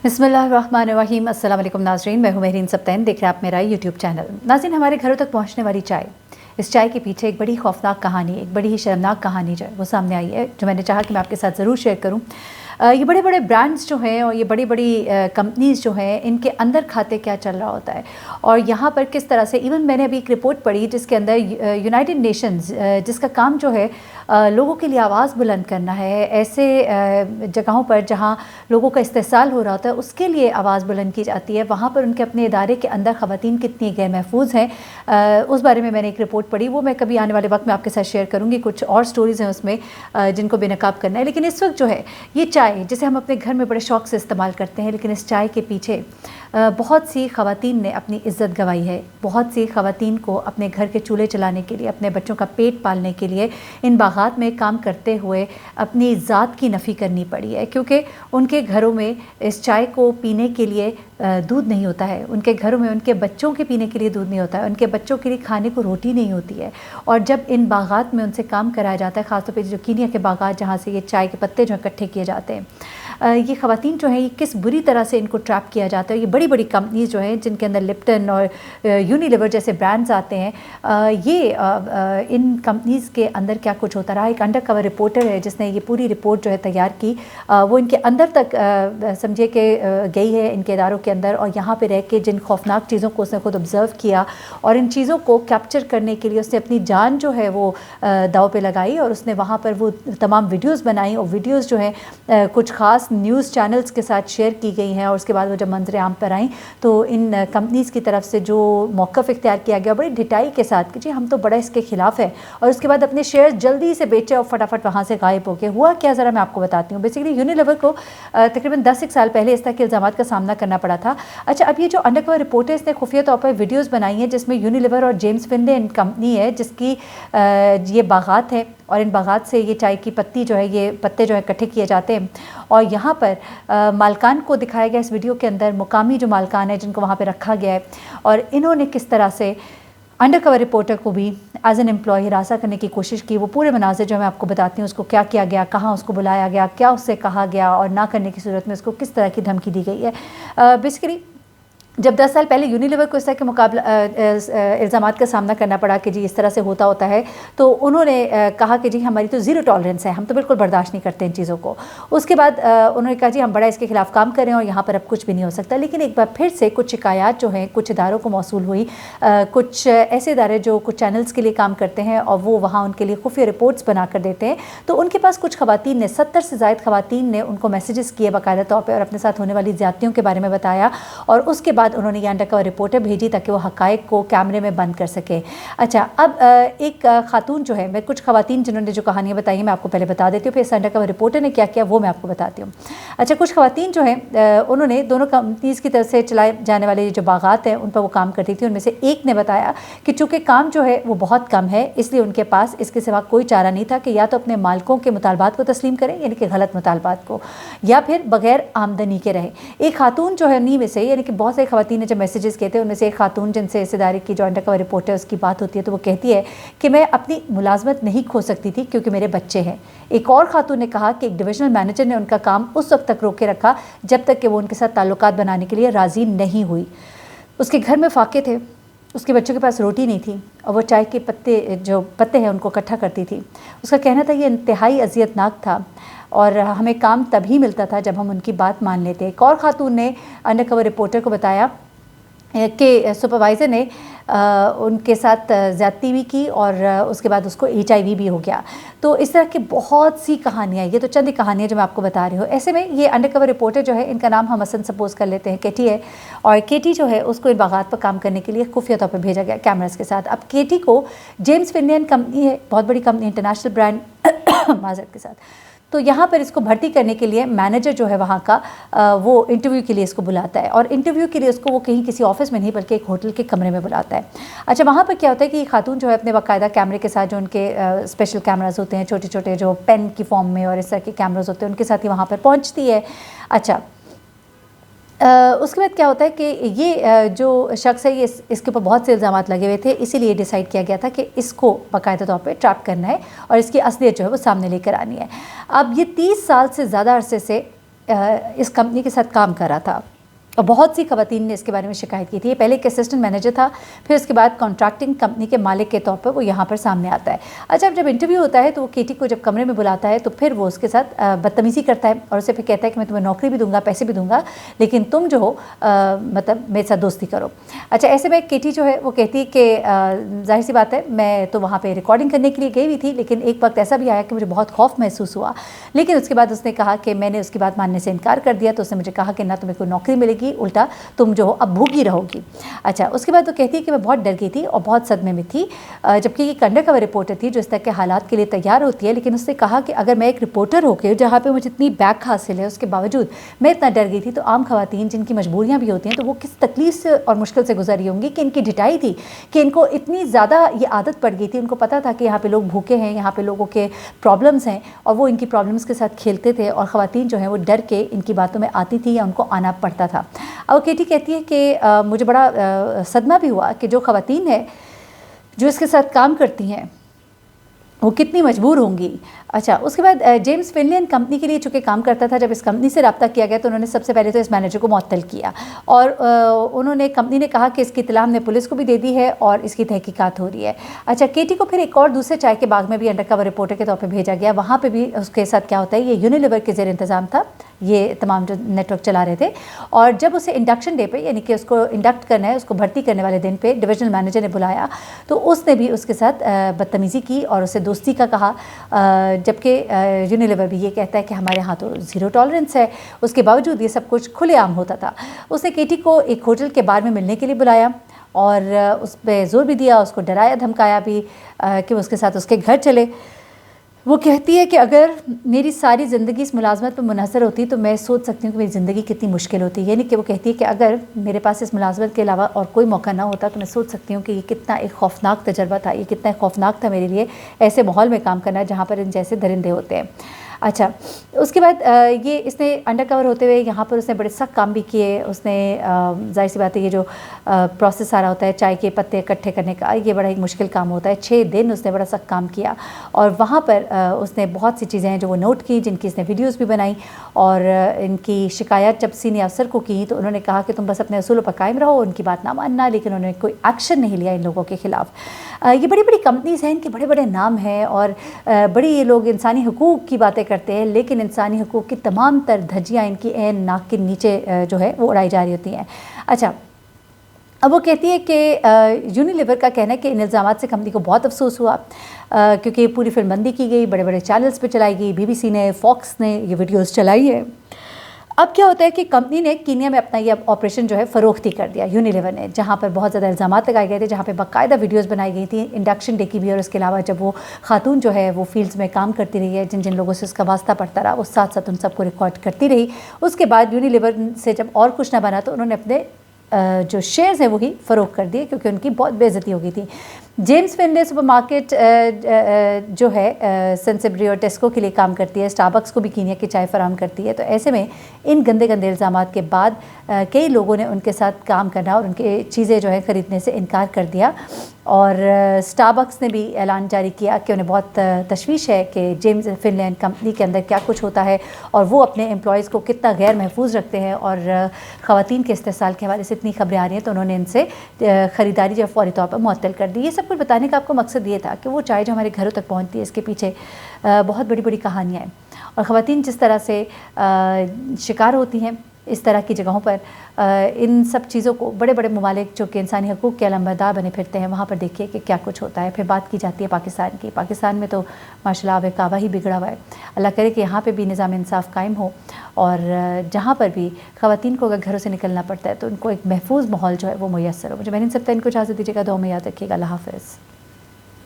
बिस्मिल्लाहिर्रहमानिर्रहीम। अस्सलाम वालेकुम नाज़रीन, मैं हूं महरीन सब्तैन, देख रहे हैं आप मेरा यूट्यूब चैनल। नाज़रीन, हमारे घरों तक पहुंचने वाली चाय, इस चाय के पीछे एक बड़ी खौफनाक कहानी, एक बड़ी ही शर्मनाक कहानी जो है वो सामने आई है, जो मैंने चाहा कि मैं आपके साथ ज़रूर शेयर करूं। ये बड़े बड़े ब्रांड्स जो हैं और ये बड़ी बड़ी कंपनीज़ जो हैं, इनके अंदर खाते क्या चल रहा होता है और यहाँ पर किस तरह से, इवन मैंने अभी एक रिपोर्ट पढ़ी जिसके अंदर यूनाइटेड नेशंस, जिसका काम जो है लोगों के लिए आवाज़ बुलंद करना है, ऐसे जगहों पर जहाँ लोगों का इस्तेहसाल हो रहा होता है उसके लिए आवाज़ बुलंद की जाती है, वहाँ पर उनके अपने इदारे के अंदर ख़वातीन कितनी गैर महफूज हैं, उस बारे में मैंने एक रिपोर्ट पढ़ी। वो मैं कभी आने वाले वक्त में आपके साथ शेयर करूँगी। कुछ और स्टोरीज़ हैं उसमें जिनको बेनकाब करना है। लेकिन इस वक्त जो है ये चाय, जिसे हम अपने घर में बड़े शौक़ से इस्तेमाल करते हैं, लेकिन इस चाय के पीछे बहुत सी ख़वातीन ने अपनी इज़्ज़त गंवाई है। बहुत सी ख़वातीन को अपने घर के चूल्हे चलाने के लिए, अपने बच्चों का पेट पालने के लिए इन बागात में काम करते हुए अपनी ज़ात की नफ़ी करनी पड़ी है, क्योंकि उनके घरों में इस चाय को पीने के लिए दूध नहीं होता है, उनके घरों में उनके बच्चों के पीने के लिए दूध नहीं होता है, उनके बच्चों के लिए खाने को रोटी नहीं होती है। और जब इन बागात में उनसे काम कराया जाता है, ख़ासतौर पर जो कीनिया के बागात जहाँ से ये चाय के पत्ते जो इकट्ठे किए जाते हैं, ये ख़वातीन जो हैं ये किस बुरी तरह से इनको ट्रैप किया जाता है। ये बड़ी बड़ी कंपनीज़ जो हैं जिनके अंदर लिप्टन और यूनिलीवर जैसे ब्रांड्स आते हैं, ये इन कंपनीज़ के अंदर क्या कुछ होता रहा। एक अंडर कवर रिपोर्टर है जिसने ये पूरी रिपोर्ट जो है तैयार की, वो इनके अंदर तक समझिए कि गई है, इनके इदारों के अंदर, और यहाँ पे रह के जिन खौफनाक चीज़ों को उसने खुद ऑब्ज़र्व किया और इन चीज़ों को कैप्चर करने के लिए उसने अपनी जान जो है वो दाव पे लगाई और उसने वहाँ पर वो तमाम वीडियोज़ बनाई। और वीडियोज़ जो हैं कुछ ख़ास न्यूज़ चैनल्स के साथ शेयर की गई हैं, और उसके बाद वो जब मंजर आम पर आई तो इन कंपनीज़ की तरफ से जो मौक़िफ़ इख्तियार किया गया बड़ी ढिठाई के साथ कि जी हम तो बड़ा इसके ख़िलाफ़ है, और उसके बाद अपने शेयर जल्दी से बेचे और फटाफट वहाँ से गायब हो गए। हुआ क्या, ज़रा मैं आपको बताती हूँ। बेसिकली यूनिलीवर को तकरीबन 10 साल पहले इस तरह के इल्ज़ामात का सामना करना पड़ा था। अच्छा, अब ये जो अंडरकवर रिपोर्टर्स ने खुफिया तौर पर वीडियोज़ बनाई हैं जिसमें यूनिलीवर और जेम्स फिनले कंपनी है जिसकी ये बागात है, और इन बागात से ये चाय की पत्ती जो है, ये पत्ते जो है इकट्ठे किए जाते हैं, और यहाँ पर मालकान को दिखाया गया इस वीडियो के अंदर, मुकामी जो मालकान है जिनको वहाँ पे रखा गया है, और इन्होंने किस तरह से अंडर कवर रिपोर्टर को भी एज एन एम्प्लॉय हिरासा करने की कोशिश की। वो पूरे मनाज़िर जो मैं आपको बताती हूँ, उसको क्या किया गया, कहाँ उसको बुलाया गया, क्या उससे कहा गया, और ना करने की सूरत में उसको किस तरह की धमकी दी गई है। बेसिकली जब 10 साल पहले यूनिलीवर को इस तरह के मुकाबला इल्ज़ामात का सामना करना पड़ा कि जी इस तरह से होता है, तो उन्होंने कहा कि जी हमारी तो ज़ीरो टॉलरेंस है, हम तो बिल्कुल बर्दाश्त नहीं करते इन चीज़ों को। उसके बाद उन्होंने कहा जी हम बड़ा इसके ख़िलाफ़ काम करें और यहाँ पर अब कुछ भी नहीं हो सकता। लेकिन एक बार फिर से कुछ शिकायत जो हैं कुछ इदारों को मौसूल हुई, कुछ ऐसे इदारे जो कुछ चैनल्स के लिए काम करते हैं और वो वहाँ उनके लिए खुफिया रिपोर्ट्स बना कर देते हैं, तो उनके पास कुछ ख़वातीन ने, 70 से ज़ायद ख़वातीन ने उनको मैसेजेस किए बाकायदा तौर पर और अपने साथ होने वाली ज़्यादतियों के बारे में बताया, और उसके बाद उन्होंने ये अंडरकवर रिपोर्टर भेजी ताकि वो हक़ाइक़ को कैमरे में बंद कर सके। अच्छा, अब एक खातून जो है, मैं कुछ ख़वातीन जिन्होंने जो कहानियाँ बताई हैं मैं आपको पहले बता देती हूँ, फिर इस अंडरकवर रिपोर्टर ने क्या किया वो मैं आपको बताती हूँ। अच्छा, कुछ ख़वातीन जो हैं उन्होंने दोनों कंपनीज़ की तरफ से चलाए जाने वाले जो बागात हैं उन पर वो काम करती थी। उनमें से एक ने बताया कि चूँकि काम जो है वो बहुत कम है, इसलिए उनके पास इसके सिवा कोई चारा नहीं था कि या तो अपने मालिकों के मुतालबात को तस्लीम करें, यानी कि गलत मुतालबात को, या फिर बग़ैर आमदनी के रहे। एक खातून जो है उन्हीं में से, यानी कि बहुत सारी ख़वातीन ने जब मैसेजेस कहते हैं उनमें से एक खातून जिनसे इस इदारे की जो अंडरकवर रिपोर्टर उसकी बात होती है, तो वो कहती है कि मैं अपनी मुलाजमत नहीं खो सकती थी क्योंकि मेरे बच्चे हैं। एक और खातून ने कहा कि एक डिविजनल मैनेजर ने उनका काम उस वक्त तक रोके रखा जब तक कि वो उनके साथ ताल्लुकात बनाने के लिए राज़ी नहीं हुई। उसके घर में फाके थे, उसके बच्चों के पास रोटी नहीं थी, और वो चाय के पत्ते हैं उनको इकट्ठा करती थी। उसका कहना था ये इंतहाई अजियतनाक था और हमें काम तभी मिलता था जब हम उनकी बात मान लेते। एक और खातून ने अंडरकवर रिपोर्टर को बताया कि सुपरवाइज़र ने उनके साथ ज़्यादती भी की और उसके बाद उसको HIV भी हो गया। तो इस तरह की बहुत सी कहानियाँ, ये तो चंद ही कहानियाँ जो मैं आपको बता रही हूँ। ऐसे में ये अंडरकवर रिपोर्टर जो है, इनका नाम हम हसन सपोज़ कर लेते हैं, केटी है, और केटी जो है उसको इन बागात पर काम करने के लिए खुफिया तौर पर भेजा गया कैमरास के साथ। अब केटी को जेम्स फिनले कंपनी है, बहुत बड़ी कंपनी, इंटरनेशनल ब्रांड माज़रत के साथ, तो यहाँ पर इसको भर्ती करने के लिए मैनेजर जो है वहाँ का वो इंटरव्यू के लिए इसको बुलाता है, और इंटरव्यू के लिए उसको वो कहीं किसी ऑफिस में नहीं बल्कि एक होटल के कमरे में बुलाता है। अच्छा, वहाँ पर क्या होता है कि खातून जो है अपने बाकायदा कैमरे के साथ, जो उनके स्पेशल कैमरास होते हैं छोटे छोटे जो पेन की फॉर्म में और इस तरह के कैमरास होते हैं, उनके साथ ही वहाँ पर पहुँचती है। अच्छा, उसके बाद क्या होता है कि ये जो शख्स है, ये इसके ऊपर बहुत से इल्ज़ामात लगे हुए थे, इसीलिए डिसाइड किया गया था कि इसको बाकायदा तौर पे ट्रैप करना है और इसकी असलियत जो है वो सामने लेकर आनी है। अब ये 30 साल से ज़्यादा अरसे से इस कंपनी के साथ काम कर रहा था और बहुत सी ख़वातीन ने इसके बारे में शिकायत की थी। ये पहले एक असिस्टेंट मैनेजर था, फिर उसके बाद कॉन्ट्रैक्टिंग कंपनी के मालिक के तौर पर वो यहाँ पर सामने आता है। अच्छा, जब इंटरव्यू होता है तो वो केटी को जब कमरे में बुलाता है तो फिर वो उसके साथ बदतमीज़ी करता है और उसे फिर कहता है कि मैं तुम्हें नौकरी भी दूंगा, पैसे भी दूंगा, लेकिन तुम जो हो मतलब मेरे साथ दोस्ती करो। अच्छा, ऐसे में केटी जो है वो कहती है कि जाहिर सी बात है मैं तो वहाँ पर रिकॉर्डिंग करने के लिए गई हुई थी, लेकिन एक वक्त ऐसा भी आया कि मुझे बहुत खौफ महसूस हुआ। लेकिन उसके बाद उसने कहा कि मैंने उसकी बात मानने से इनकार कर दिया, तो उसने मुझे कहा कि ना तुम्हें कोई नौकरी मिलेगी, उल्टा तुम जो हो अब भूखी रहोगी। अच्छा, उसके बाद वो कहती है कि मैं बहुत डर गई थी और बहुत सदमे में थी, जबकि ये एक अंडरकवर रिपोर्टर थी जो इस तरह के हालात के लिए तैयार होती है। लेकिन उसने कहा कि अगर मैं एक रिपोर्टर होकर जहाँ पे मुझे इतनी बैक हासिल है उसके बावजूद मैं इतना डर गई थी, तो आम खवातीन जिनकी मजबूरियाँ भी होती हैं तो वो किस तकलीफ से और मुश्किल से गुजरी होंगी कि इनकी ढिठाई थी कि इनको इतनी ज़्यादा ये आदत पड़ गई थी। उनको पता था कि यहाँ पे लोग भूखे हैं, यहाँ पे लोगों के प्रॉब्लम्स हैं और वो इनकी प्रॉब्लम्स के साथ खेलते थे और ख़वातीन जो हैं वो डर के इनकी बातों में आती थी या उनको आना पड़ता था। अब केटी कहती है कि मुझे बड़ा सदमा भी हुआ कि जो ख़वातीन है जो इसके साथ काम करती हैं वो कितनी मजबूर होंगी। अच्छा, उसके बाद जेम्स फिनले कंपनी के लिए चूँकि काम करता था, जब इस कंपनी से रब्ता किया गया तो उन्होंने सबसे पहले तो इस मैनेजर को मुअत्तल किया और उन्होंने कंपनी ने कहा कि इसकी इत्तला हमने पुलिस को भी दे दी है और इसकी तहकीकात हो रही है। अच्छा, केटी को फिर एक और दूसरे चाय के बाग में भी अंडरकवर रिपोर्टर के तौर पर भेजा गया। वहाँ पर भी उसके साथ क्या होता है, ये यूनिलीवर के ज़ेर इंतज़ाम था, ये तमाम जो नेटवर्क चला रहे थे। और जब उसे इंडक्शन डे पे यानी कि उसको इंडक्ट करना है, उसको भर्ती करने वाले दिन पे डिविजनल मैनेजर ने बुलाया तो उसने भी उसके साथ बदतमीज़ी की और उसे दोस्ती का कहा, जबकि यूनिलीवर भी ये कहता है कि हमारे यहाँ तो ज़ीरो टॉलरेंस है। उसके बावजूद ये सब कुछ खुलेआम होता था। उसने केटी को एक होटल के बार में मिलने के लिए बुलाया और उस पर ज़ोर भी दिया, उसको डराया धमकाया भी कि उसके साथ उसके घर चले। वो कहती है कि अगर मेरी सारी ज़िंदगी इस मुलाजमत पर मुनहसर होती तो मैं सोच सकती हूँ कि मेरी ज़िंदगी कितनी मुश्किल होती है। यानी कि वो कहती है कि अगर मेरे पास इस मुलाजमत के अलावा और कोई मौका ना होता तो मैं सोच सकती हूँ कि ये कितना एक खौफनाक तजर्बा था, ये कितना खौफनाक था मेरे लिए ऐसे माहौल में काम करना जहाँ पर इन जैसे दरिंदे होते हैं। अच्छा, उसके बाद ये इसने अंडरकवर होते हुए यहाँ पर उसने बड़े सख्त काम भी किए। उसने जाहिर सी बात है ये जो प्रोसेस सारा होता है चाय के पत्ते इकट्ठे करने का, ये बड़ा एक मुश्किल काम होता है। 6 दिन उसने बड़ा सख्त काम किया और वहाँ पर उसने बहुत सी चीज़ें हैं जो वो नोट की, जिनकी इसने वीडियोज़ भी बनाई और इनकी शिकायत जब सीनियर अफसर को की तो उन्होंने कहा कि तुम बस अपने असूलों पर कायम रहो, उनकी बात ना मानना, लेकिन उन्होंने कोई एक्शन नहीं लिया इन लोगों के ख़िलाफ़। ये बड़ी बड़ी कंपनीज़ हैं, इनके बड़े बड़े नाम हैं और बड़ी ये लोग इंसानी हकूक़ की बातें करते हैं, लेकिन इंसानी हकूक़ की तमाम तर धज्जियाँ इनकी ऐन नाक के नीचे जो है वो उड़ाई जा रही होती हैं। अच्छा, अब वो कहती है कि यूनिलीवर का कहना है कि इन इल्ज़ामात से कंपनी को बहुत अफसोस हुआ क्योंकि पूरी फिल्मबंदी की गई, बड़े बड़े चैनल्स पे चलाई गई, BBC ने, फॉक्स ने ये वीडियोस चलाई है। अब क्या होता है कि कंपनी ने कीनिया में अपना ये ऑपरेशन जो है फ़रोख्ती कर दिया यूनिलीवर ने, जहाँ पर बहुत ज़्यादा इल्ज़ामात लगाए गए थे, जहाँ पे बाकायदा वीडियोस बनाई गई थी इंडक्शन डे की भी, और इसके अलावा जब वो खातून जो है वो फील्ड्स में काम करती रही है, जिन जिन लोगों से उसका वास्ता पड़ता रहा वो साथ साथ उन सबको रिकॉर्ड करती रही। उसके बाद यूनिलीवर से जब और कुछ ना बना तो उन्होंने अपने जो शेयर्स हैं वही फ़रोख्त कर दिए क्योंकि उनकी बहुत बेइज्जती हो गई थी। जेम्स फिनले सुपरमार्केट जो है सेंसिबरी और टेस्को के लिए काम करती है, स्टारबक्स को भी कीनिया की चाय फराहम करती है। तो ऐसे में इन गंदे गंदे इल्ज़ामात के बाद कई लोगों ने उनके साथ काम करना और उनके चीज़ें जो है ख़रीदने से इनकार कर दिया। और स्टारबक्स ने भी ऐलान जारी किया कि उन्हें बहुत तशवीश है कि जेम्स फिनले कंपनी के अंदर क्या कुछ होता है और वो अपने एम्प्लॉयज़ को कितना गैर महफूज रखते हैं और ख़वातीन के इस्तेसाल के हवाले से इतनी खबरें आ रही हैं, तो उन्होंने इनसे ख़रीदारी जो फ़ौरी तौर पर मुअत्तल कर दी। ये सब कुछ बताने का आपको मकसद ये था कि वो चाय जो हमारे घरों तक पहुँचती है इसके पीछे बहुत बड़ी बड़ी कहानियाँ हैं और ख़वातीन जिस तरह से शिकार होती हैं इस तरह की जगहों पर, इन सब चीज़ों को बड़े बड़े ममालिक जो कि इंसानी हकूक़ के अलंबरदार बने फिरते हैं वहाँ पर देखिए कि क्या कुछ होता है। फिर बात की जाती है पाकिस्तान की। पाकिस्तान में तो माशाल्लाह आब काबा ही बिगड़ा हुआ है। अल्लाह करे कि यहाँ पे भी निज़ाम इंसाफ़ कायम हो और जहाँ पर भी ख़वातीन को अगर घरों से निकलना पड़ता है तो उनको एक महफूज माहौल जो है वो मुयस्सर हो। मुझे मैंने सब इनको इजाज़त दीजिएगा, दुआ में याद रखिएगा। अल्लाह हाफ़िज़।